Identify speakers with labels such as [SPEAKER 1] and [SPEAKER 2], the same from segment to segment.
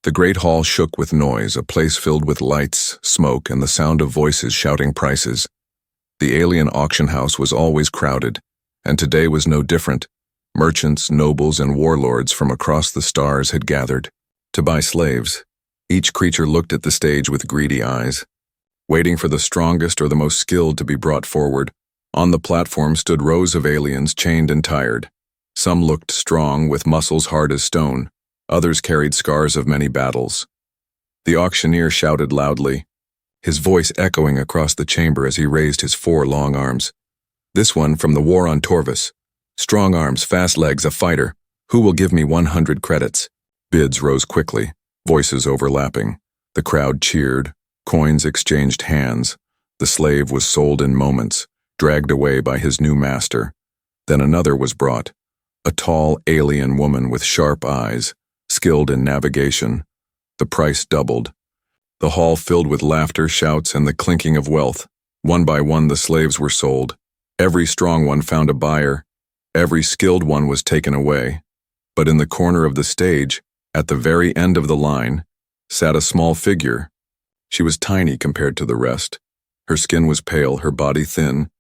[SPEAKER 1] The great hall shook with noise, a place filled with lights, smoke, and the sound of voices shouting prices. The alien auction house was always crowded, and today was no different. Merchants, nobles, and warlords from across the stars had gathered to buy slaves. Each creature looked at the stage with greedy eyes, waiting for the strongest or the most skilled to be brought forward. On the platform stood rows of aliens, chained and tired. Some looked strong, with muscles hard as stone. Others carried scars of many battles. The auctioneer shouted loudly, his voice echoing across the chamber as he raised his 4 long arms. "This one from the war on Torvus. Strong arms, fast legs, a fighter. Who will give me 100 credits?" Bids rose quickly, voices overlapping. The crowd cheered. Coins exchanged hands. The slave was sold in moments, dragged away by his new master. Then another was brought, a tall alien woman with sharp eyes, skilled in navigation. The price doubled. The hall filled with laughter, shouts, and the clinking of wealth. One by one the slaves were sold. Every strong one found a buyer. Every skilled one was taken away. But in the corner of the stage, at the very end of the line, sat a small figure. She was tiny compared to the rest. Her skin was pale, her body thin,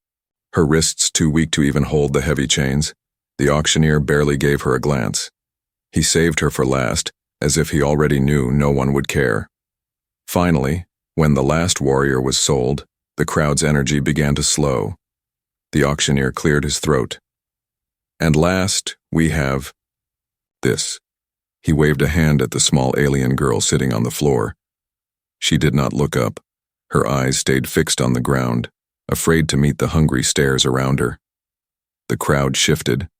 [SPEAKER 1] her wrists too weak to even hold the heavy chains. The auctioneer barely gave her a glance. He saved her for last, as if he already knew no one would care. Finally, when the last warrior was sold, the crowd's energy began to slow. The auctioneer cleared his throat. "And last, we have this." He waved a hand at the small alien girl sitting on the floor. She did not look up. Her eyes stayed fixed on the ground, afraid to meet the hungry stares around her. The crowd shifted.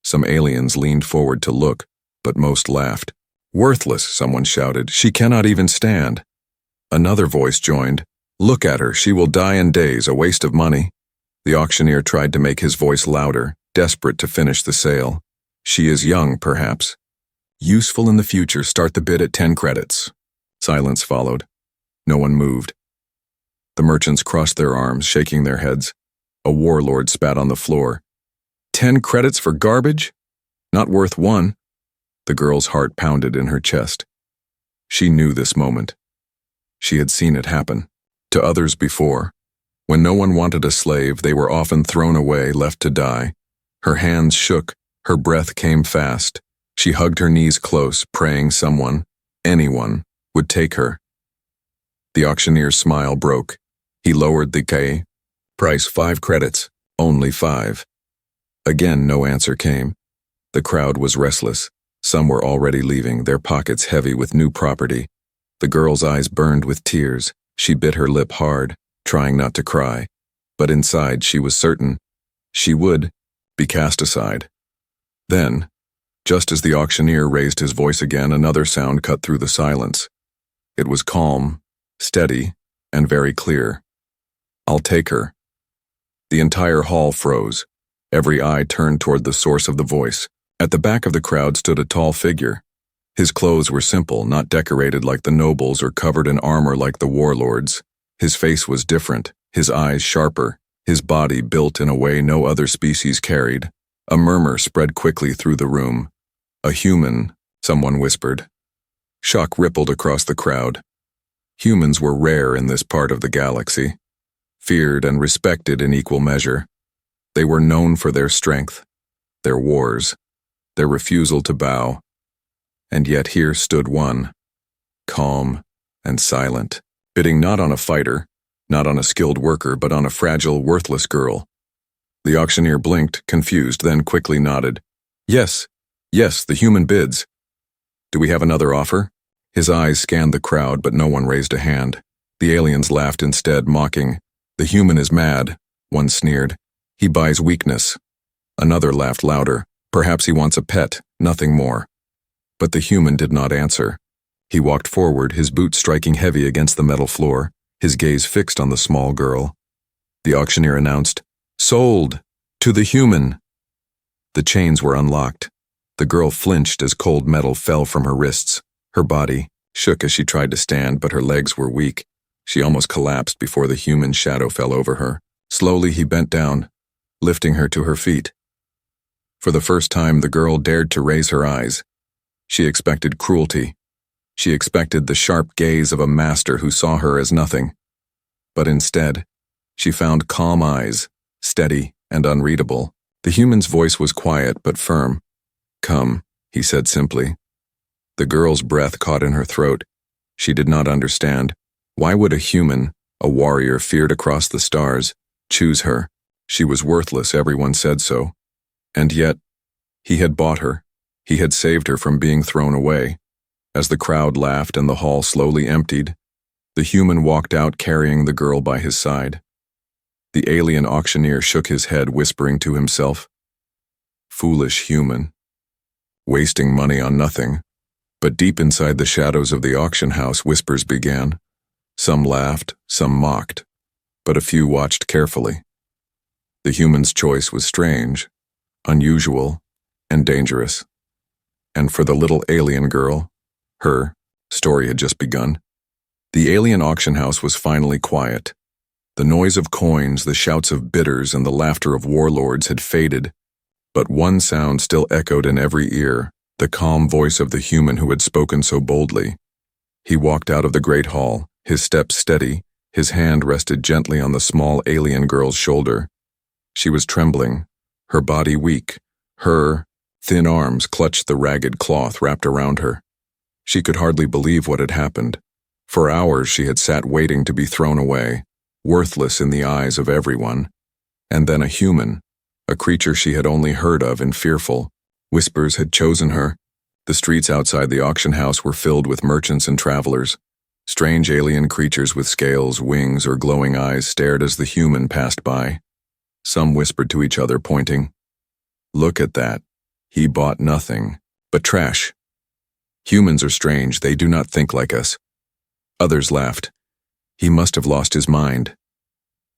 [SPEAKER 1] Some aliens leaned forward to look, but most laughed. "Worthless," someone shouted. "She cannot even stand." Another voice joined. "Look at her, she will die in days, a waste of money." The auctioneer tried to make his voice louder, desperate to finish the sale. "She is young, perhaps. Useful in the future, start the bid at 10 credits. Silence followed. No one moved. The merchants crossed their arms, shaking their heads. A warlord spat on the floor. 10 credits for garbage? Not worth 1. The girl's heart pounded in her chest. She knew this moment. She had seen it happen. To others before. When no one wanted a slave, they were often thrown away, left to die. Her hands shook, her breath came fast. She hugged her knees close, praying someone, anyone, would take her. The auctioneer's smile broke. He lowered the key. "Price 5 credits, only 5. Again, no answer came. The crowd was restless. Some were already leaving, their pockets heavy with new property. The girl's eyes burned with tears. She bit her lip hard, trying not to cry. But inside, she was certain she would be cast aside. Then, just as the auctioneer raised his voice again, another sound cut through the silence. It was calm, steady, and very clear. "I'll take her." The entire hall froze. Every eye turned toward the source of the voice. At the back of the crowd stood a tall figure. His clothes were simple, not decorated like the nobles or covered in armor like the warlords. His face was different, his eyes sharper, his body built in a way no other species carried. A murmur spread quickly through the room. "A human," someone whispered. Shock rippled across the crowd. Humans were rare in this part of the galaxy, feared and respected in equal measure. They were known for their strength, their wars, their refusal to bow. And yet here stood one, calm and silent, bidding not on a fighter, not on a skilled worker, but on a fragile, worthless girl. The auctioneer blinked, confused, then quickly nodded. Yes, the human bids. Do we have another offer?" His eyes scanned the crowd, but no one raised a hand. The aliens laughed instead, mocking. "The human is mad," one sneered. "He buys weakness." Another laughed louder. "Perhaps he wants a pet, nothing more." But the human did not answer. He walked forward, his boots striking heavy against the metal floor, his gaze fixed on the small girl. The auctioneer announced, "Sold! To the human!" The chains were unlocked. The girl flinched as cold metal fell from her wrists. Her body shook as she tried to stand, but her legs were weak. She almost collapsed before the human shadow fell over her. Slowly he bent down, lifting her to her feet. For the first time, the girl dared to raise her eyes. She expected cruelty. She expected the sharp gaze of a master who saw her as nothing. But instead, she found calm eyes, steady and unreadable. The human's voice was quiet but firm. "Come," he said simply. The girl's breath caught in her throat. She did not understand. Why would a human, a warrior feared across the stars, choose her? She was worthless, everyone said so. And yet, he had bought her. He had saved her from being thrown away. As the crowd laughed and the hall slowly emptied, the human walked out carrying the girl by his side. The alien auctioneer shook his head, whispering to himself, "Foolish human, wasting money on nothing." But deep inside the shadows of the auction house, whispers began. Some laughed, some mocked, but a few watched carefully. The human's choice was strange, unusual, and dangerous. And for the little alien girl, her story had just begun. The alien auction house was finally quiet. The noise of coins, the shouts of bidders, and the laughter of warlords had faded, but one sound still echoed in every ear, the calm voice of the human who had spoken so boldly. He walked out of the great hall, his steps steady, his hand rested gently on the small alien girl's shoulder. She was trembling, her body weak. Her thin arms clutched the ragged cloth wrapped around her. She could hardly believe what had happened. For hours she had sat waiting to be thrown away, worthless in the eyes of everyone. And then a human, a creature she had only heard of and fearful. Whispers had chosen her. The streets outside the auction house were filled with merchants and travelers. Strange alien creatures with scales, wings, or glowing eyes stared as the human passed by. Some whispered to each other, pointing. "Look at that. He bought nothing but trash. Humans are strange, they do not think like us." Others laughed. "He must have lost his mind."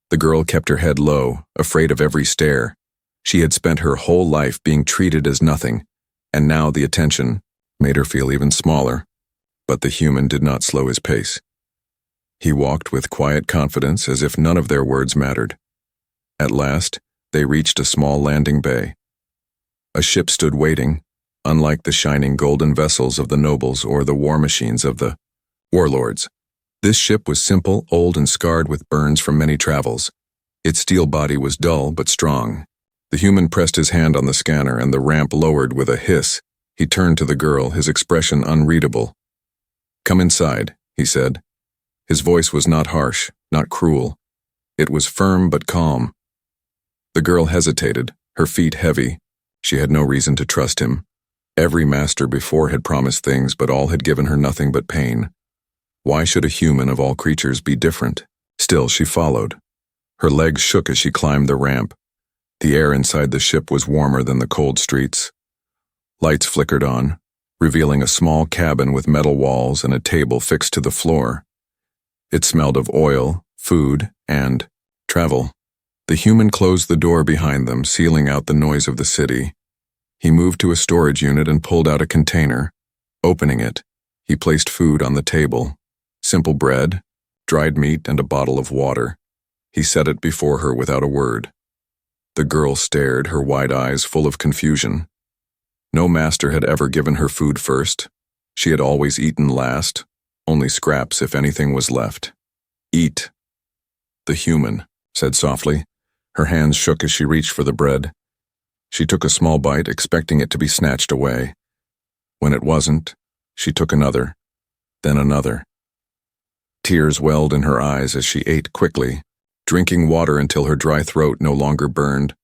[SPEAKER 1] The girl kept her head low, afraid of every stare. She had spent her whole life being treated as nothing, and now the attention made her feel even smaller. But the human did not slow his pace. He walked with quiet confidence as if none of their words mattered. At last, they reached a small landing bay. A ship stood waiting, unlike the shining golden vessels of the nobles or the war machines of the warlords. This ship was simple, old, and scarred with burns from many travels. Its steel body was dull but strong. The human pressed his hand on the scanner and the ramp lowered with a hiss. He turned to the girl, his expression unreadable. "Come inside," he said. His voice was not harsh, not cruel. It was firm but calm. The girl hesitated, her feet heavy. She had no reason to trust him. Every master before had promised things, but all had given her nothing but pain. Why should a human of all creatures be different? Still, she followed. Her legs shook as she climbed the ramp. The air inside the ship was warmer than the cold streets. Lights flickered on, revealing a small cabin with metal walls and a table fixed to the floor. It smelled of oil, food, and travel. The human closed the door behind them, sealing out the noise of the city. He moved to a storage unit and pulled out a container. Opening it, he placed food on the table. Simple bread, dried meat, and a bottle of water. He set it before her without a word. The girl stared, her wide eyes full of confusion. No master had ever given her food first. She had always eaten last, only scraps if anything was left. "Eat." The human said softly. Her hands shook as she reached for the bread. She took a small bite, expecting it to be snatched away. When it wasn't, she took another, then another. Tears welled in her eyes as she ate quickly, drinking water until her dry throat no longer burned.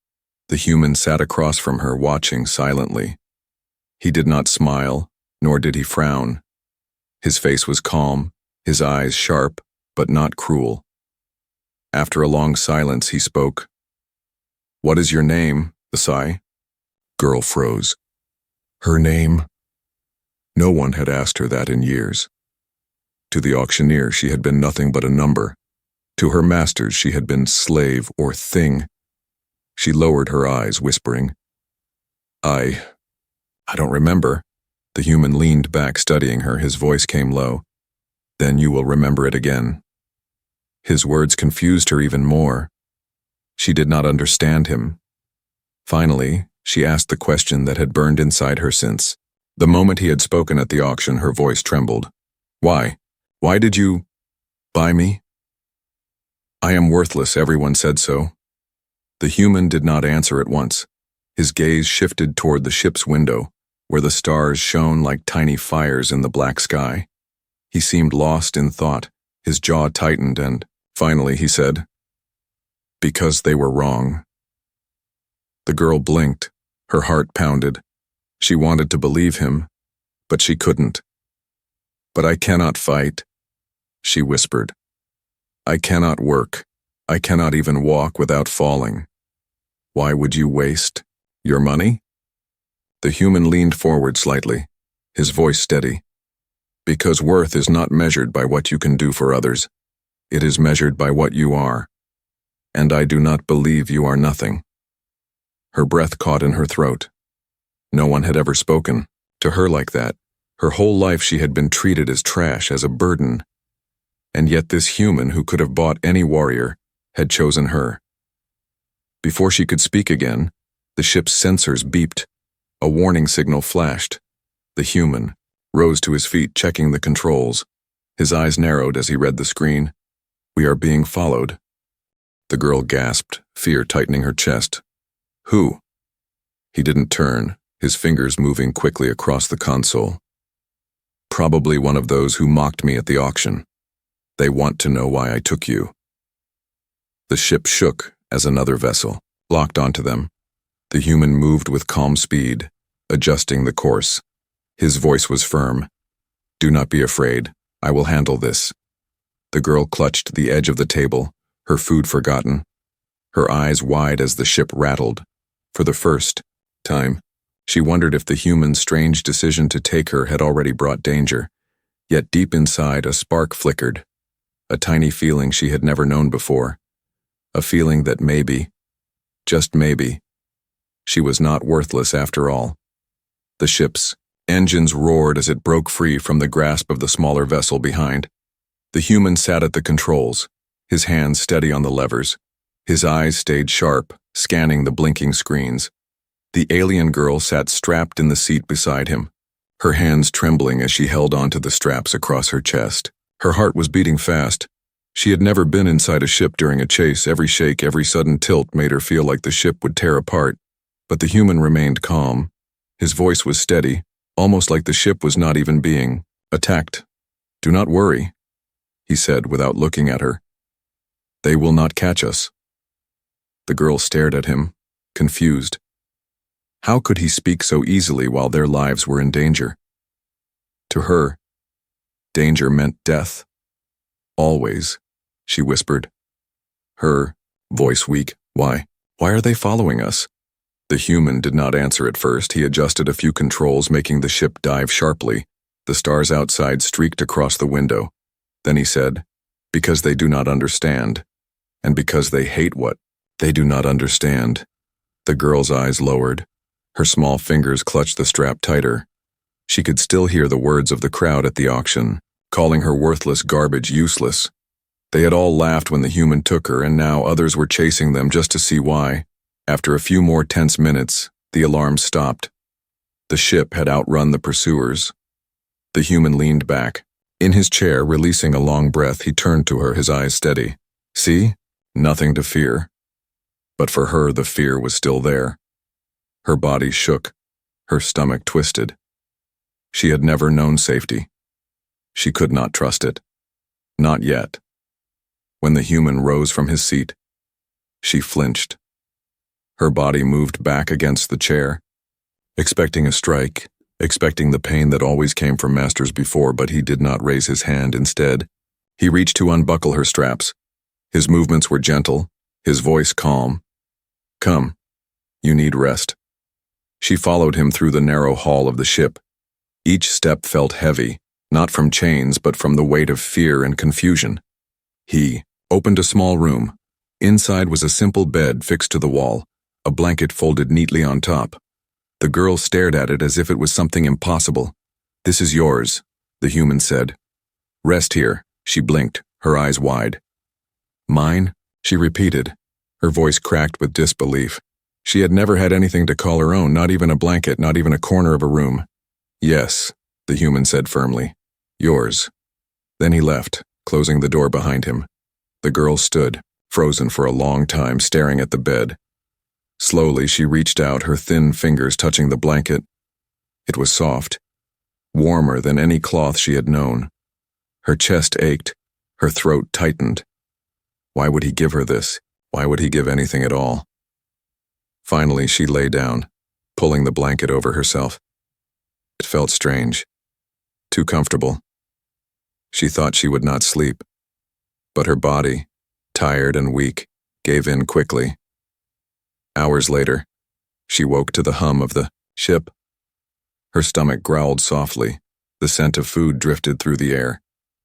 [SPEAKER 1] The human sat across from her, watching silently. He did not smile, nor did he frown. His face was calm, his eyes sharp, but not cruel. After a long silence, he spoke. "What is your name, the Psy?" Girl froze. Her name? No one had asked her that in years. To the auctioneer, she had been nothing but a number. To her masters, she had been slave or thing. She lowered her eyes, whispering, I don't remember." The human leaned back, studying her. His voice came low. "Then you will remember it again." His words confused her even more. She did not understand him. Finally, she asked the question that had burned inside her since. The moment he had spoken at the auction, her voice trembled. Why? Why did you buy me? I am worthless, everyone said so. The human did not answer at once. His gaze shifted toward the ship's window, where the stars shone like tiny fires in the black sky. He seemed lost in thought, his jaw tightened, and finally he said, "Because they were wrong." The girl blinked, her heart pounded. She wanted to believe him, but she couldn't. "But I cannot fight," she whispered. "I cannot work. I cannot even walk without falling. Why would you waste your money?" The human leaned forward slightly, his voice steady. "Because worth is not measured by what you can do for others. It is measured by what you are. And I do not believe you are nothing." Her breath caught in her throat. No one had ever spoken to her like that. Her whole life she had been treated as trash, as a burden. And yet this human who could have bought any warrior had chosen her. Before she could speak again, the ship's sensors beeped. A warning signal flashed. The human rose to his feet, checking the controls. His eyes narrowed as he read the screen. "We are being followed." The girl gasped, fear tightening her chest. "Who?" He didn't turn, his fingers moving quickly across the console. "Probably one of those who mocked me at the auction. They want to know why I took you." The ship shook as another vessel locked onto them. The human moved with calm speed, adjusting the course. His voice was firm. "Do not be afraid. I will handle this." The girl clutched the edge of the table, her food forgotten, her eyes wide as the ship rattled. For the first time, she wondered if the human's strange decision to take her had already brought danger. Yet deep inside, a spark flickered, a tiny feeling she had never known before. A feeling that maybe, just maybe, she was not worthless after all. The ship's engines roared as it broke free from the grasp of the smaller vessel behind. The human sat at the controls, his hands steady on the levers. His eyes stayed sharp, scanning the blinking screens. The alien girl sat strapped in the seat beside him, her hands trembling as she held onto the straps across her chest. Her heart was beating fast. She had never been inside a ship during a chase. Every shake, every sudden tilt made her feel like the ship would tear apart. But the human remained calm. His voice was steady, almost like the ship was not even being attacked. "Do not worry," he said without looking at her. "They will not catch us." The girl stared at him, confused. How could he speak so easily while their lives were in danger? To her, danger meant death. "Always," she whispered. Her voice weak. Why are they following us?" The human did not answer at first. He adjusted a few controls, making the ship dive sharply. The stars outside streaked across the window. Then he said, "Because they do not understand. And because they hate what they do not understand." The girl's eyes lowered. Her small fingers clutched the strap tighter. She could still hear the words of the crowd at the auction, calling her worthless garbage, useless. They had all laughed when the human took her, and now others were chasing them just to see why. After a few more tense minutes, the alarm stopped. The ship had outrun the pursuers. The human leaned back. In his chair, releasing a long breath, he turned to her, his eyes steady. "See? Nothing to fear." But for her, the fear was still there. Her body shook, her stomach twisted. She had never known safety. She could not trust it. Not yet. When the human rose from his seat, she flinched. Her body moved back against the chair, expecting a strike, expecting the pain that always came from masters before, but he did not raise his hand. Instead, he reached to unbuckle her straps. His movements were gentle, his voice calm. "Come. You need rest." She followed him through the narrow hall of the ship. Each step felt heavy, not from chains, but from the weight of fear and confusion. He opened a small room. Inside was a simple bed fixed to the wall, a blanket folded neatly on top. The girl stared at it as if it was something impossible. "This is yours," the human said. "Rest here." She blinked, her eyes wide. "Mine?" she repeated, her voice cracked with disbelief. She had never had anything to call her own, not even a blanket, not even a corner of a room. "Yes," the human said firmly. "Yours." Then he left, closing the door behind him. The girl stood, frozen for a long time, staring at the bed. Slowly, she reached out, her thin fingers touching the blanket. It was soft, warmer than any cloth she had known. Her chest ached, her throat tightened. Why would he give her this? Why would he give anything at all? Finally, she lay down, pulling the blanket over herself. It felt strange, too comfortable. She thought she would not sleep, but her body, tired and weak, gave in quickly. Hours later, she woke to the hum of the ship. Her stomach growled softly. The scent of food drifted through the air.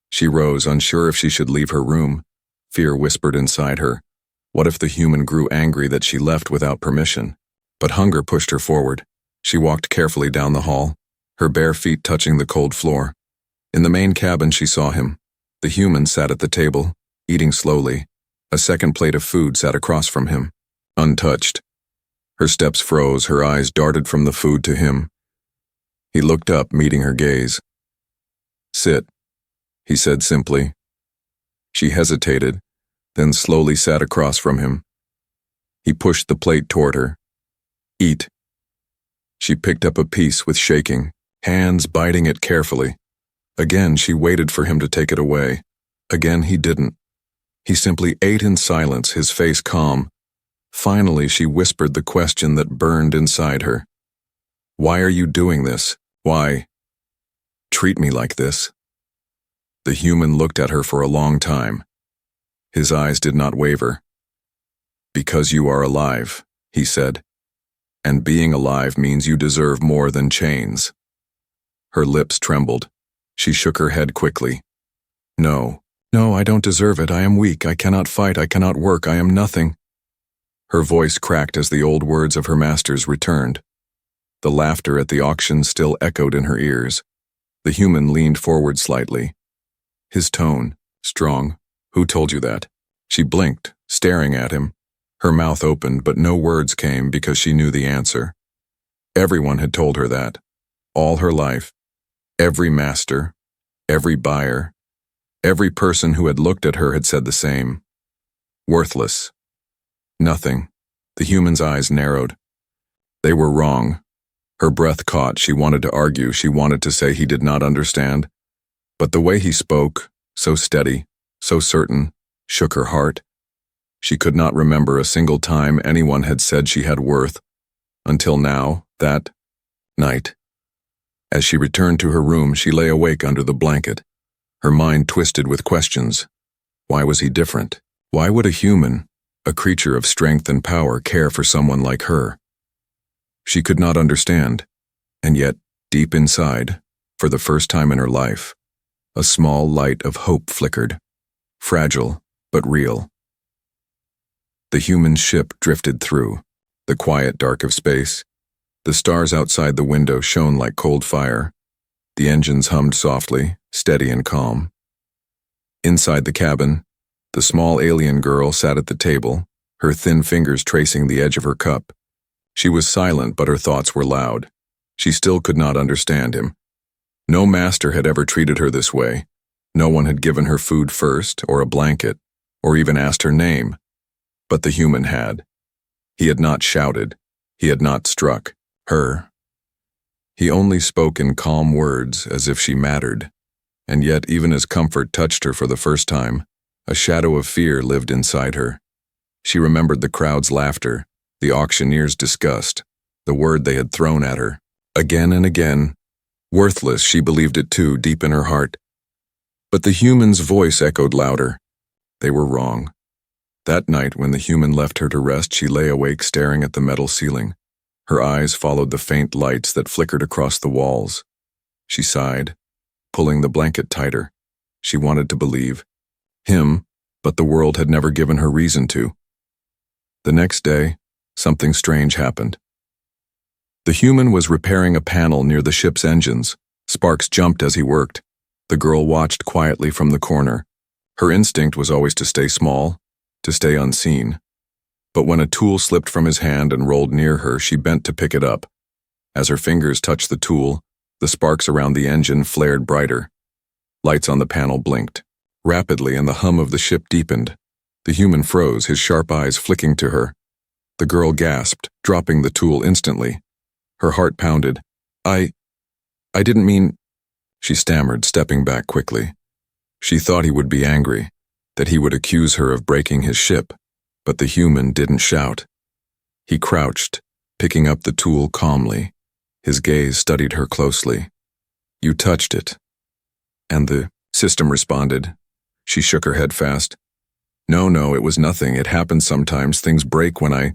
[SPEAKER 1] She rose, unsure if she should leave her room. Fear whispered inside her. What if the human grew angry that she left without permission? But hunger pushed her forward. She walked carefully down the hall, her bare feet touching the cold floor. In the main cabin, she saw him. The human sat at the table, eating slowly. A second plate of food sat across from him, untouched. Her steps froze, her eyes darted from the food to him. He looked up, meeting her gaze. "Sit," he said simply. She hesitated, then slowly sat across from him. He pushed the plate toward her. "Eat." She picked up a piece with shaking, hands biting it carefully. Again, she waited for him to take it away. Again, he didn't. He simply ate in silence, his face calm. Finally, she whispered the question that burned inside her. "Why are you doing this? Why treat me like this?" The human looked at her for a long time. His eyes did not waver. "Because you are alive," he said. "And being alive means you deserve more than chains." Her lips trembled. She shook her head quickly. No, I don't deserve it. I am weak. I cannot fight. I cannot work. I am nothing." Her voice cracked as the old words of her masters returned. The laughter at the auction still echoed in her ears. The human leaned forward slightly. His tone, strong. "Who told you that?" She blinked, staring at him. Her mouth opened, but no words came because she knew the answer. Everyone had told her that. All her life. Every master, every buyer, every person who had looked at her had said the same. Worthless. Nothing. The human's eyes narrowed. They were wrong. Her breath caught. She wanted to argue. She wanted to say he did not understand. But the way he spoke, so steady, so certain, shook her heart. She could not remember a single time anyone had said she had worth. Until now, that night. As she returned to her room, she lay awake under the blanket, her mind twisted with questions. Why was he different? Why would a human, a creature of strength and power, care for someone like her? She could not understand, and yet, deep inside, for the first time in her life, a small light of hope flickered, fragile but real. The human ship drifted through, the quiet dark of space. The stars outside the window shone like cold fire. The engines hummed softly, steady and calm. Inside the cabin, the small alien girl sat at the table, her thin fingers tracing the edge of her cup. She was silent, but her thoughts were loud. She still could not understand him. No master had ever treated her this way. No one had given her food first, or a blanket, or even asked her name. But the human had. He had not shouted. He had not struck her. He only spoke in calm words, as if she mattered. And yet, even as comfort touched her for the first time, a shadow of fear lived inside her. She remembered the crowd's laughter, the auctioneer's disgust, the word they had thrown at her. Again and again. Worthless, she believed it too, deep in her heart. But the human's voice echoed louder. They were wrong. That night, when the human left her to rest, she lay awake staring at the metal ceiling. Her eyes followed the faint lights that flickered across the walls. She sighed, pulling the blanket tighter. She wanted to believe him, but the world had never given her reason to. The next day, something strange happened. The human was repairing a panel near the ship's engines. Sparks jumped as he worked. The girl watched quietly from the corner. Her instinct was always to stay small, to stay unseen. But when a tool slipped from his hand and rolled near her, she bent to pick it up. As her fingers touched the tool, the sparks around the engine flared brighter. Lights on the panel blinked rapidly, and the hum of the ship deepened. The human froze, his sharp eyes flicking to her. The girl gasped, dropping the tool instantly. Her heart pounded. I didn't mean," she stammered, stepping back quickly. She thought he would be angry, that he would accuse her of breaking his ship, but the human didn't shout. He crouched, picking up the tool calmly. His gaze studied her closely. "You touched it." "And the system responded." She shook her head fast. No, it was nothing. It happens sometimes. Things break when I—"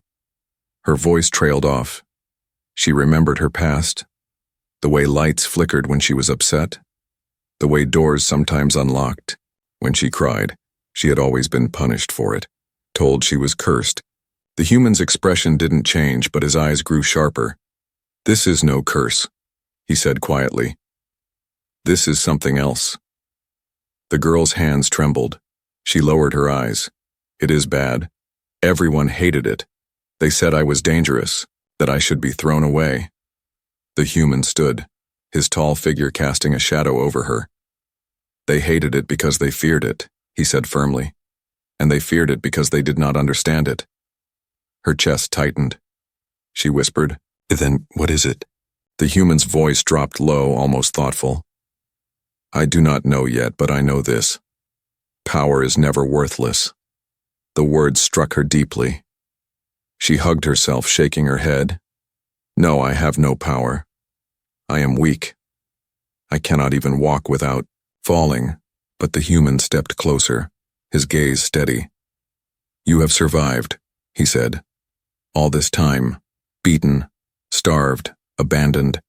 [SPEAKER 1] Her voice trailed off. She remembered her past, the way lights flickered when she was upset, the way doors sometimes unlocked. When she cried, she had always been punished for it, told she was cursed. The human's expression didn't change, but his eyes grew sharper. "This is no curse," he said quietly. "This is something else." The girl's hands trembled. She lowered her eyes. "It is bad. Everyone hated it. They said I was dangerous, that I should be thrown away." The human stood, his tall figure casting a shadow over her. "They hated it because they feared it," he said firmly. "And they feared it because they did not understand it." Her chest tightened. She whispered, "Then what is it?" The human's voice dropped low, almost thoughtful. "I do not know yet, but I know this. Power is never worthless." The words struck her deeply. She hugged herself, shaking her head. "No, I have no power. I am weak. I cannot even walk without falling." But the human stepped closer, his gaze steady. "You have survived," he said. "All this time, beaten, starved, abandoned,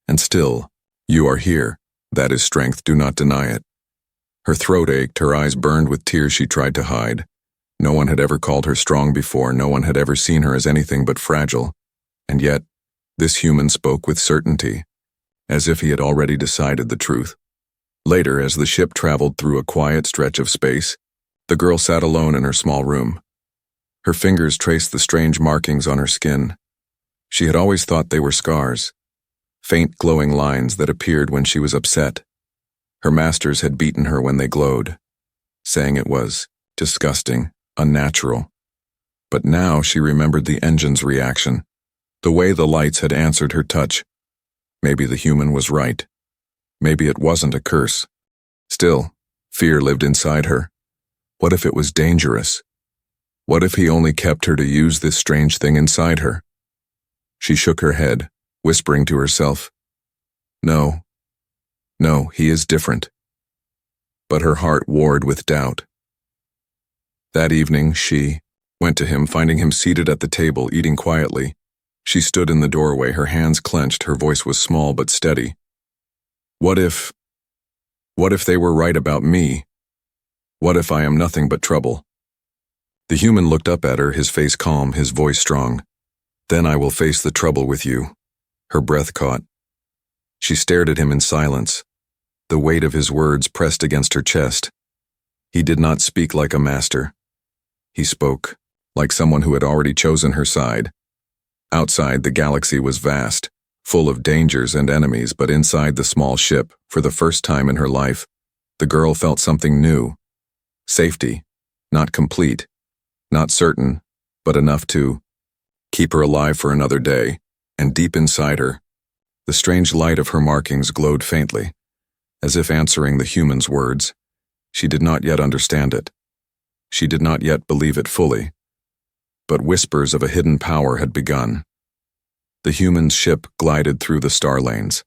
[SPEAKER 1] and still, you are here. That is strength, do not deny it." Her throat ached, her eyes burned with tears she tried to hide. No one had ever called her strong before, no one had ever seen her as anything but fragile. And yet, this human spoke with certainty, as if he had already decided the truth. Later, as the ship traveled through a quiet stretch of space, the girl sat alone in her small room. Her fingers traced the strange markings on her skin. She had always thought they were scars, faint glowing lines that appeared when she was upset. Her masters had beaten her when they glowed, saying it was disgusting, unnatural. But now she remembered the engine's reaction, the way the lights had answered her touch. Maybe the human was right. Maybe it wasn't a curse. Still, fear lived inside her. What if it was dangerous? What if he only kept her to use this strange thing inside her? She shook her head, whispering to herself, No, he is different." But her heart warred with doubt. That evening, she went to him, finding him seated at the table, eating quietly. She stood in the doorway, her hands clenched, her voice was small but steady. What if they were right about me? What if I am nothing but trouble?" The human looked up at her, his face calm, his voice strong. "Then I will face the trouble with you." Her breath caught. She stared at him in silence. The weight of his words pressed against her chest. He did not speak like a master. He spoke like someone who had already chosen her side. Outside, the galaxy was vast, full of dangers and enemies, but inside the small ship, for the first time in her life, the girl felt something new. Safety, not complete, not certain, but enough to keep her alive for another day. And deep inside her, the strange light of her markings glowed faintly, as if answering the human's words. She did not yet understand it. She did not yet believe it fully. But whispers of a hidden power had begun. The human's ship glided through the star lanes,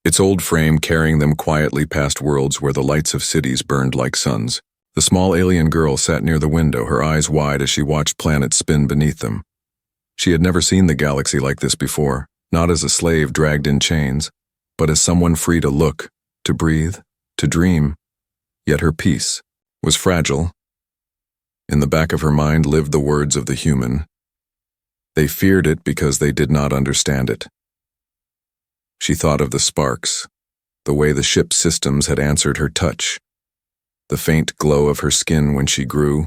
[SPEAKER 1] its old frame carrying them quietly past worlds where the lights of cities burned like suns. The small alien girl sat near the window, her eyes wide as she watched planets spin beneath them. She had never seen the galaxy like this before, not as a slave dragged in chains, but as someone free to look, to breathe, to dream. Yet her peace was fragile. In the back of her mind lived the words of the human. They feared it because they did not understand it. She thought of the sparks, the way the ship's systems had answered her touch, the faint glow of her skin when she grew.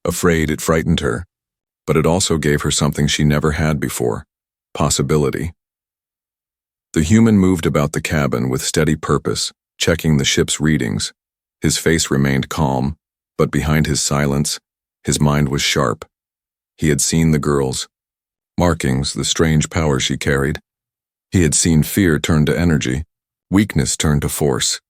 [SPEAKER 1] Afraid, it frightened her, but it also gave her something she never had before, possibility. The human moved about the cabin with steady purpose, checking the ship's readings, His face remained calm, but behind his silence, his mind was sharp. He had seen the girl's markings, the strange power she carried. He had seen fear turn to energy, weakness turn to force.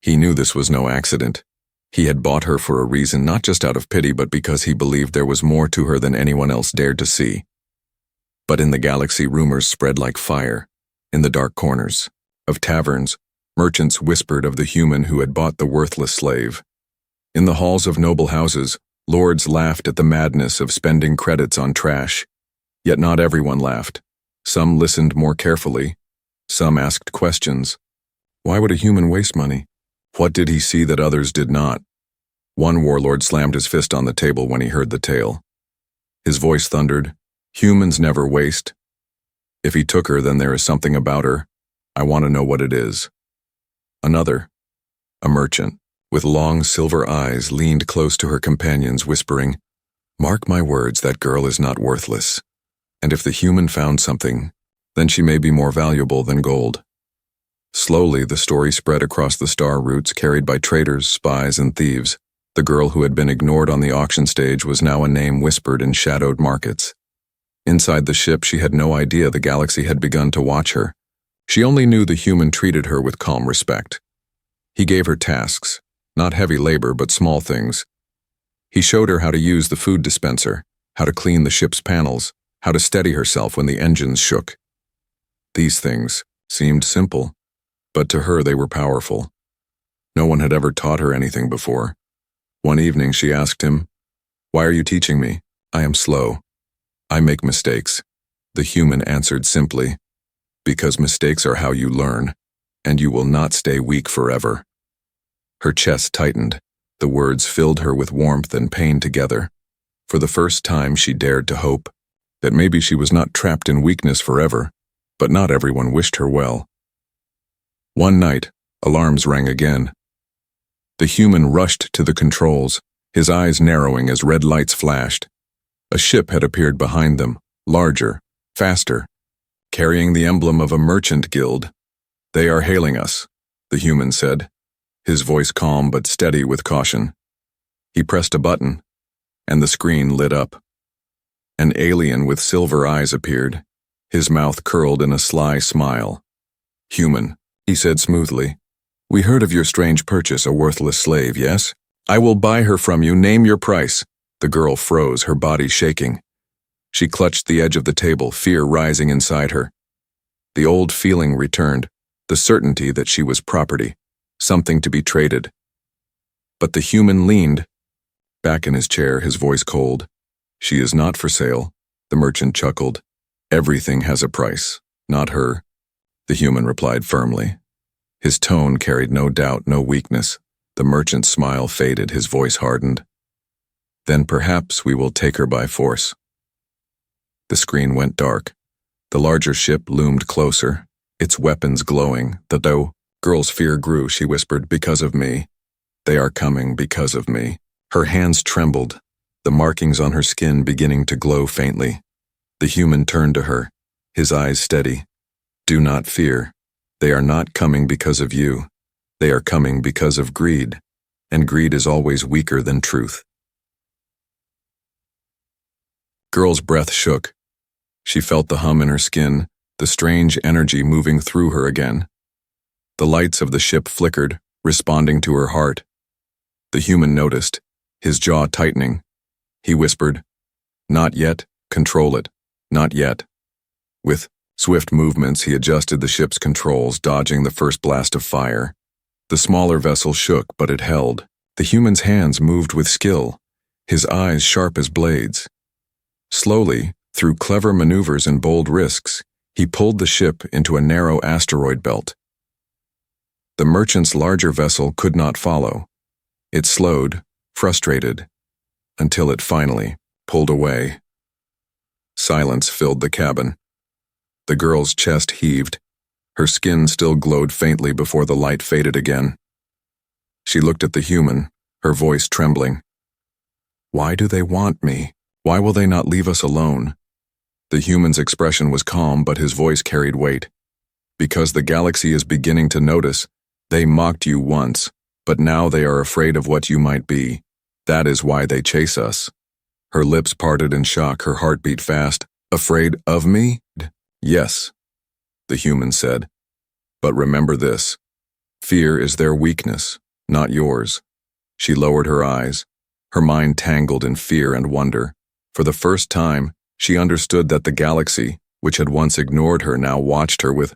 [SPEAKER 1] He knew this was no accident. He had bought her for a reason, not just out of pity, but because he believed there was more to her than anyone else dared to see. But in the galaxy, rumors spread like fire. In the dark corners of taverns, merchants whispered of the human who had bought the worthless slave. In the halls of noble houses, lords laughed at the madness of spending credits on trash. Yet not everyone laughed. Some listened more carefully. Some asked questions. Why would a human waste money? What did he see that others did not? One warlord slammed his fist on the table when he heard the tale. His voice thundered, "Humans never waste. If he took her, then there is something about her. I want to know what it is." Another, a merchant, with long silver eyes, leaned close to her companions, whispering, "Mark my words, that girl is not worthless. And if the human found something, then she may be more valuable than gold." Slowly, the story spread across the star routes carried by traders, spies, and thieves. The girl who had been ignored on the auction stage was now a name whispered in shadowed markets. Inside the ship, she had no idea the galaxy had begun to watch her. She only knew the human treated her with calm respect. He gave her tasks, not heavy labor, but small things. He showed her how to use the food dispenser, how to clean the ship's panels, how to steady herself when the engines shook. These things seemed simple, but to her they were powerful. No one had ever taught her anything before. One evening she asked him, "Why are you teaching me? I am slow. I make mistakes." The human answered simply, "Because mistakes are how you learn, and you will not stay weak forever." Her chest tightened. The words filled her with warmth and pain together. For the first time she dared to hope that maybe she was not trapped in weakness forever, but not everyone wished her well. One night, alarms rang again. The human rushed to the controls, his eyes narrowing as red lights flashed. A ship had appeared behind them, larger, faster, carrying the emblem of a merchant guild. "They are hailing us," the human said, his voice calm but steady with caution. He pressed a button, and the screen lit up. An alien with silver eyes appeared, his mouth curled in a sly smile. "Human," he said smoothly, "we heard of your strange purchase, a worthless slave, yes? I will buy her from you. Name your price." The girl froze, her body shaking. She clutched the edge of the table, fear rising inside her. The old feeling returned, the certainty that she was property, something to be traded. But the human leaned back in his chair, his voice cold. "She is not for sale," the merchant chuckled. "Everything has a price, not her," the human replied firmly. His tone carried no doubt, no weakness. The merchant's smile faded, his voice hardened. "Then perhaps we will take her by force." The screen went dark. The larger ship loomed closer, its weapons glowing. The girl's fear grew. She whispered, "Because of me. They are coming because of me." Her hands trembled, the markings on her skin beginning to glow faintly. The human turned to her, his eyes steady. "Do not fear. They are not coming because of you. They are coming because of greed, and greed is always weaker than truth." Girl's breath shook. She felt the hum in her skin, the strange energy moving through her again. The lights of the ship flickered, responding to her heart. The human noticed, his jaw tightening. He whispered, "Not yet, control it, not yet." With swift movements, he adjusted the ship's controls, dodging the first blast of fire. The smaller vessel shook, but it held. The human's hands moved with skill, his eyes sharp as blades. Slowly, through clever maneuvers and bold risks, he pulled the ship into a narrow asteroid belt. The merchant's larger vessel could not follow. It slowed, frustrated, until it finally pulled away. Silence filled the cabin. The girl's chest heaved. Her skin still glowed faintly before the light faded again. She looked at the human, her voice trembling. "Why do they want me? Why will they not leave us alone?" The human's expression was calm, but his voice carried weight. "Because the galaxy is beginning to notice. They mocked you once. But now they are afraid of what you might be. That is why they chase us." Her lips parted in shock, her heart beat fast. "Afraid of me?" "Yes," the human said. "But remember this. Fear is their weakness, not yours." She lowered her eyes, her mind tangled in fear and wonder. For the first time, she understood that the galaxy, which had once ignored her, now watched her with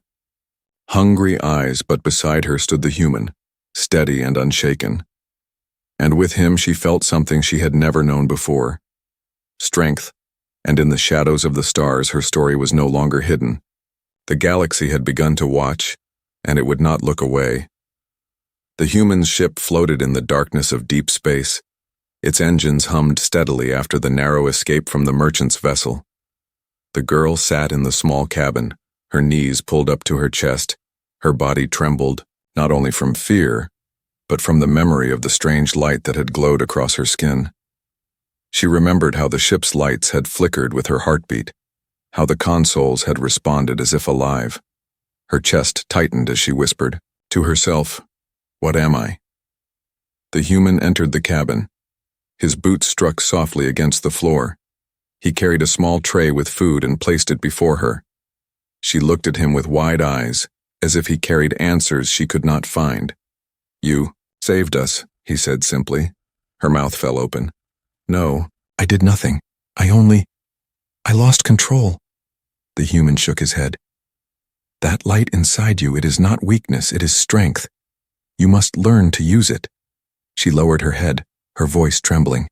[SPEAKER 1] hungry eyes, but beside her stood the human, steady and unshaken. And with him she felt something she had never known before. Strength, and in the shadows of the stars her story was no longer hidden. The galaxy had begun to watch, and it would not look away. The human's ship floated in the darkness of deep space. Its engines hummed steadily after the narrow escape from the merchant's vessel. The girl sat in the small cabin, her knees pulled up to her chest. Her body trembled, not only from fear, but from the memory of the strange light that had glowed across her skin. She remembered how the ship's lights had flickered with her heartbeat, how the consoles had responded as if alive. Her chest tightened as she whispered to herself, "What am I?" The human entered the cabin. His boots struck softly against the floor. He carried a small tray with food and placed it before her. She looked at him with wide eyes, as if he carried answers she could not find. "You saved us," he said simply. Her mouth fell open. "No, I did nothing. I lost control." The human shook his head. "That light inside you, it is not weakness, it is strength. You must learn to use it." She lowered her head, her voice trembling.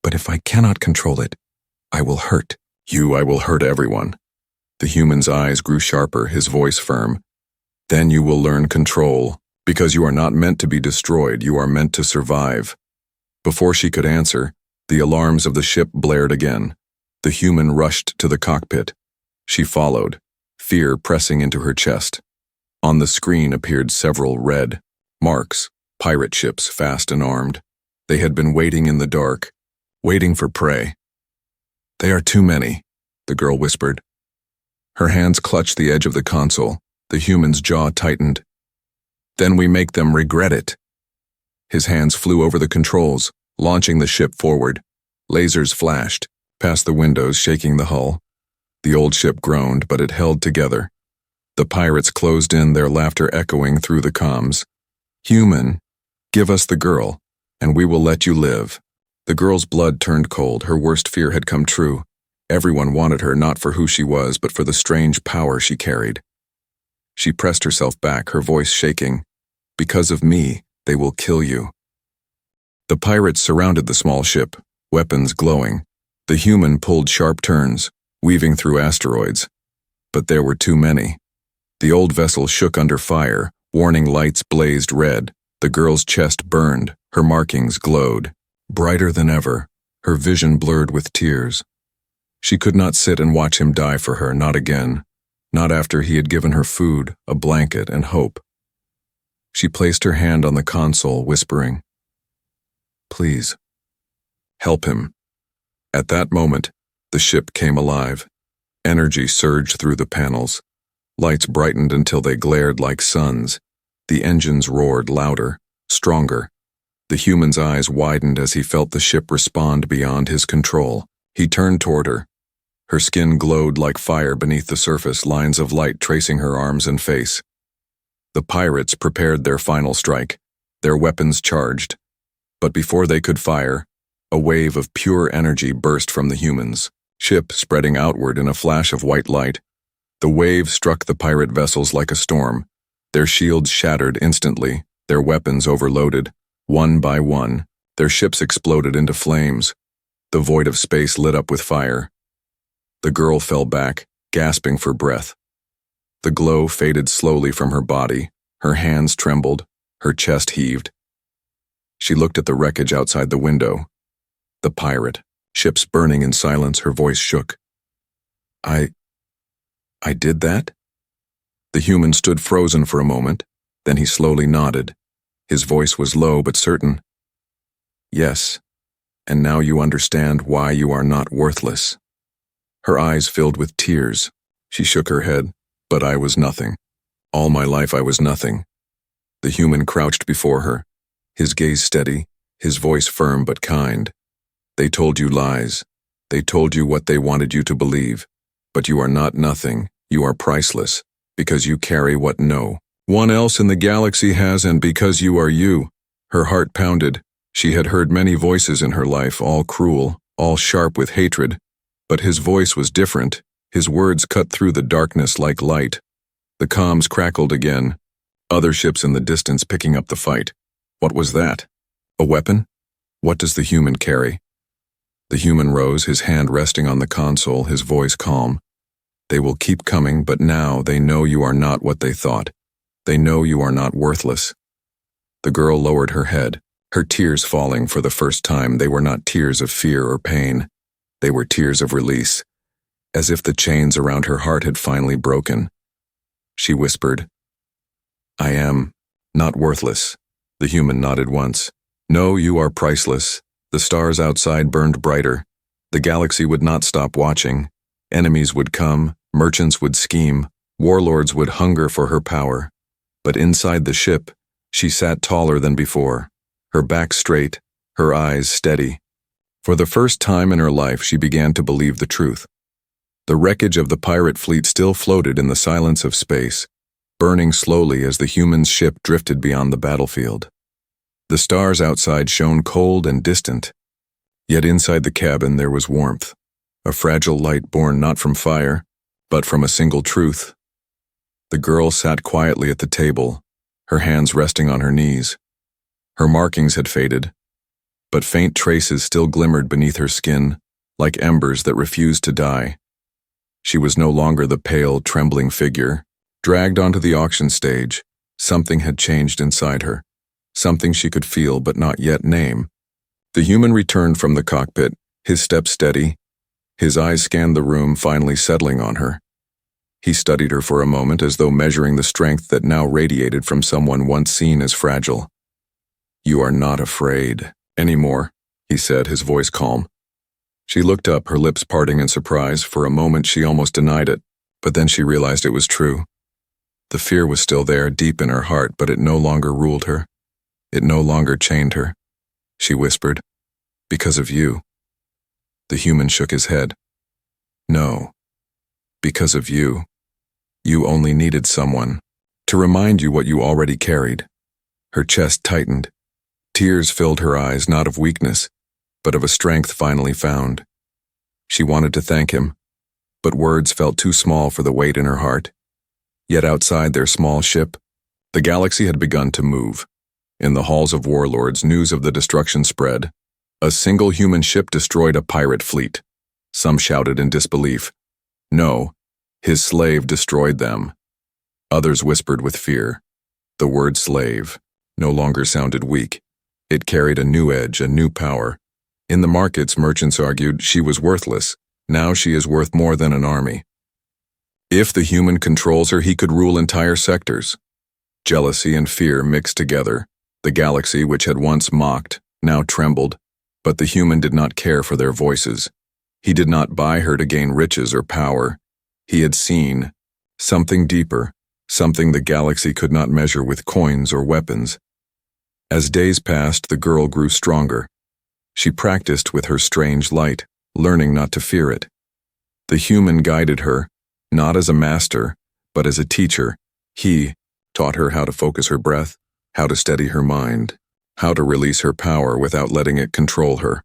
[SPEAKER 1] "But if I cannot control it, I will hurt." "You, I will hurt everyone." The human's eyes grew sharper, his voice firm. "Then you will learn control, because you are not meant to be destroyed, you are meant to survive." Before she could answer, the alarms of the ship blared again. The human rushed to the cockpit. She followed, fear pressing into her chest. On the screen appeared several red marks, pirate ships fast and armed. They had been waiting in the dark, waiting for prey. "They are too many," the girl whispered. Her hands clutched the edge of the console. The human's jaw tightened. "Then we make them regret it." His hands flew over the controls, launching the ship forward. Lasers flashed, past the windows, shaking the hull. The old ship groaned, but it held together. The pirates closed in, their laughter echoing through the comms. "Human, give us the girl, and we will let you live." The girl's blood turned cold. Her worst fear had come true. Everyone wanted her not for who she was, but for the strange power she carried. She pressed herself back, her voice shaking. "Because of me, they will kill you." The pirates surrounded the small ship, weapons glowing. The human pulled sharp turns, weaving through asteroids. But there were too many. The old vessel shook under fire, warning lights blazed red. The girl's chest burned, her markings glowed. Brighter than ever, her vision blurred with tears. She could not sit and watch him die for her, not again. Not after he had given her food, a blanket, and hope. She placed her hand on the console, whispering, "Please, help him." At that moment, the ship came alive. Energy surged through the panels. Lights brightened until they glared like suns. The engines roared louder, stronger. The human's eyes widened as he felt the ship respond beyond his control. He turned toward her. Her skin glowed like fire beneath the surface, lines of light tracing her arms and face. The pirates prepared their final strike, their weapons charged. But before they could fire, a wave of pure energy burst from the humans, ship spreading outward in a flash of white light. The wave struck the pirate vessels like a storm. Their shields shattered instantly, their weapons overloaded. One by one, their ships exploded into flames. The void of space lit up with fire. The girl fell back, gasping for breath. The glow faded slowly from her body, her hands trembled, her chest heaved. She looked at the wreckage outside the window. The pirate, ships burning in silence, her voice shook. I did that?" The human stood frozen for a moment, then he slowly nodded. His voice was low but certain. "Yes, and now you understand why you are not worthless." Her eyes filled with tears. She shook her head. "But I was nothing. All my life I was nothing." The human crouched before her, his gaze steady, his voice firm but kind. They told you lies. They told you what they wanted you to believe. But you are not nothing, you are priceless, because you carry what no one else in the galaxy has, and because you are you. Her heart pounded. She had heard many voices in her life, all cruel, all sharp with hatred. But his voice was different. His words cut through the darkness like light. The comms crackled again. Other ships in the distance picking up the fight. What was that? A weapon? What does the human carry? The human rose, his hand resting on the console, his voice calm. They will keep coming, but now they know you are not what they thought. They know you are not worthless. The girl lowered her head, her tears falling for the first time. They were not tears of fear or pain. They were tears of release, as if the chains around her heart had finally broken. She whispered, "I am not worthless." The human nodded once. "No, you are priceless." The stars outside burned brighter. The galaxy would not stop watching. Enemies would come, merchants would scheme, warlords would hunger for her power. But inside the ship, she sat taller than before, her back straight, her eyes steady. For the first time in her life, she began to believe the truth. The wreckage of the pirate fleet still floated in the silence of space, burning slowly as the human's ship drifted beyond the battlefield. The stars outside shone cold and distant, yet inside the cabin there was warmth, a fragile light born not from fire, but from a single truth. The girl sat quietly at the table, her hands resting on her knees. Her markings had faded, but faint traces still glimmered beneath her skin, like embers that refused to die. She was no longer the pale, trembling figure. Dragged onto the auction stage, something had changed inside her. Something she could feel but not yet name. The human returned from the cockpit, his steps steady. His eyes scanned the room, finally settling on her. He studied her for a moment, as though measuring the strength that now radiated from someone once seen as fragile. "You are not afraid anymore," he said, his voice calm. She looked up, her lips parting in surprise. For a moment she almost denied it, but then she realized it was true. The fear was still there, deep in her heart, but it no longer ruled her. It no longer chained her. She whispered, "Because of you." The human shook his head. "No, because of you. You only needed someone to remind you what you already carried." Her chest tightened. Tears filled her eyes, not of weakness, but of a strength finally found. She wanted to thank him, but words felt too small for the weight in her heart. Yet outside their small ship, the galaxy had begun to move. In the halls of warlords, news of the destruction spread. A single human ship destroyed a pirate fleet. Some shouted in disbelief. No, his slave destroyed them. Others whispered with fear. The word slave no longer sounded weak. It carried a new edge, a new power. In the markets, merchants argued she was worthless. Now she is worth more than an army. If the human controls her, he could rule entire sectors. Jealousy and fear mixed together. The galaxy, which had once mocked, now trembled. But the human did not care for their voices. He did not buy her to gain riches or power. He had seen something deeper, something the galaxy could not measure with coins or weapons. As days passed, the girl grew stronger. She practiced with her strange light, learning not to fear it. The human guided her, not as a master, but as a teacher. He taught her how to focus her breath, how to steady her mind, how to release her power without letting it control her.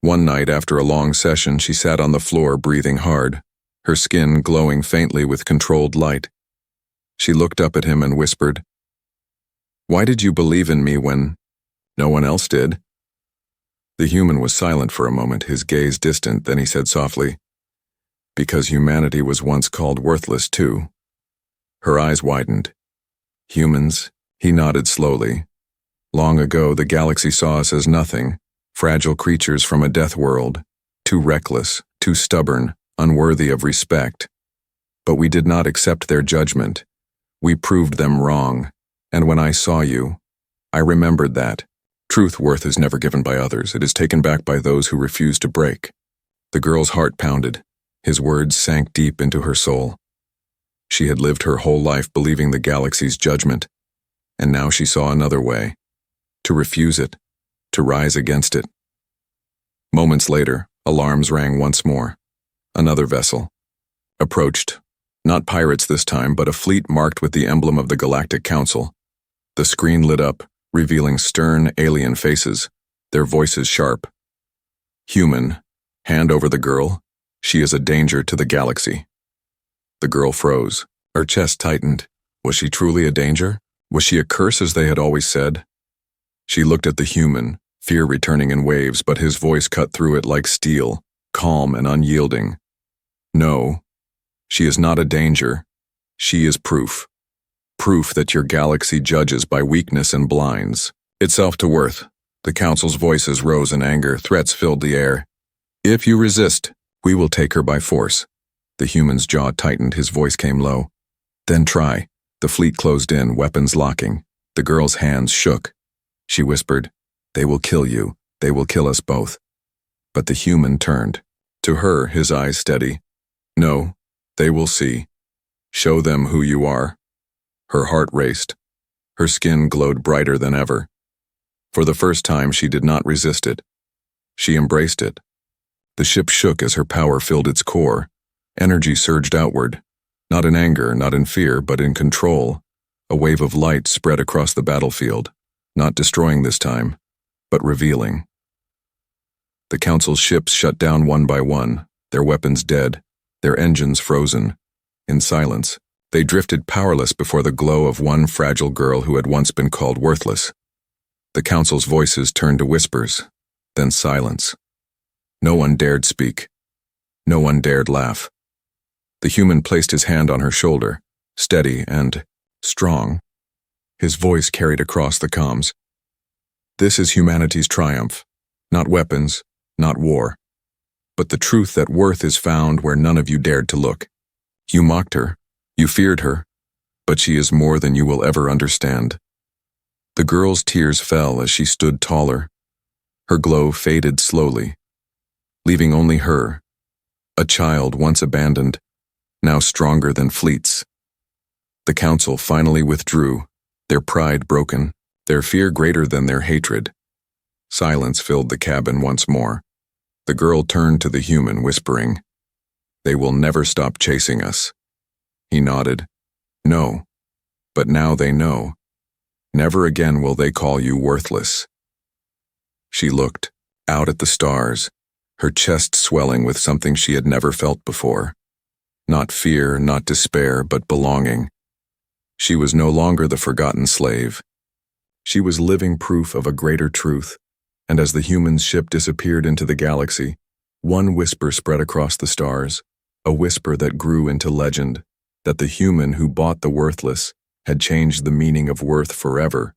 [SPEAKER 1] One night after a long session, she sat on the floor breathing hard, her skin glowing faintly with controlled light. She looked up at him and whispered, "Why did you believe in me when no one else did?" The human was silent for a moment, his gaze distant. Then he said softly, "Because humanity was once called worthless too." Her eyes widened. "Humans?" He nodded slowly. "Long ago, the galaxy saw us as nothing, fragile creatures from a death world, too reckless, too stubborn, unworthy of respect. But we did not accept their judgment. We proved them wrong, and when I saw you, I remembered that. Truth worth is never given by others. It is taken back by those who refuse to break." The girl's heart pounded. His words sank deep into her soul. She had lived her whole life believing the galaxy's judgment, and now she saw another way. to refuse it, to rise against it. Moments later, alarms rang once more. Another vessel approached. Not pirates this time, but a fleet marked with the emblem of the Galactic Council. The screen lit up, revealing stern alien faces, their voices sharp. Human, hand over the girl. She is a danger to the galaxy. The girl froze. Her chest tightened. Was she truly a danger? Was she a curse as they had always said? She looked at the human, fear returning in waves, but his voice cut through it like steel, calm and unyielding. No, she is not a danger. She is proof. Proof that your galaxy judges by weakness and blinds itself to worth. The Council's voices rose in anger, threats filled the air. If you resist, we will take her by force. The human's jaw tightened, his voice came low. Then try. The fleet closed in, weapons locking. The girl's hands shook. She whispered, "They will kill you. They will kill us both." But the human turned. To her, his eyes steady. "No, they will see. Show them who you are." Her heart raced. Her skin glowed brighter than ever. For the first time, she did not resist it. She embraced it. The ship shook as her power filled its core. Energy surged outward. Not in anger, not in fear, but in control. A wave of light spread across the battlefield, not destroying this time, but revealing. The Council's ships shut down one by one, their weapons dead, their engines frozen. In silence, they drifted powerless before the glow of one fragile girl who had once been called worthless. The Council's voices turned to whispers, then silence. No one dared speak. No one dared laugh. The human placed his hand on her shoulder, steady and strong. His voice carried across the comms. This is humanity's triumph. Not weapons, not war, but the truth that worth is found where none of you dared to look. You mocked her, you feared her, but she is more than you will ever understand. The girl's tears fell as she stood taller. Her glow faded slowly, leaving only her, a child once abandoned, now stronger than fleets. The Council finally withdrew, their pride broken, their fear greater than their hatred. Silence filled the cabin once more. The girl turned to the human, whispering, "They will never stop chasing us." He nodded. "No, but now they know. Never again will they call you worthless." She looked out at the stars, her chest swelling with something she had never felt before. Not fear, not despair, but belonging. She was no longer the forgotten slave. She was living proof of a greater truth, and as the human ship disappeared into the galaxy, one whisper spread across the stars, a whisper that grew into legend, that the human who bought the worthless had changed the meaning of worth forever.